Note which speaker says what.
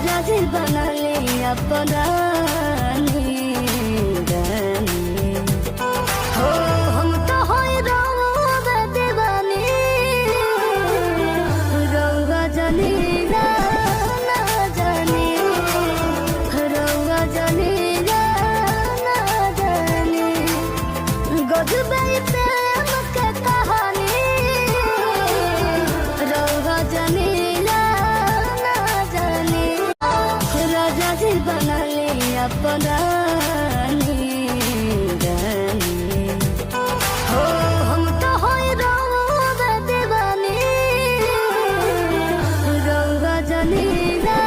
Speaker 1: राजा जी बनले अपना हो हम तो होई रउआ दीवानी रउआ जानी ना जानी रउआ जानी ना जानी गजबे प्रेम के कहानी रउआ जानी राजा जी बनले अपना हो हम तो होई रउआ दीवानी रउआ जानी ना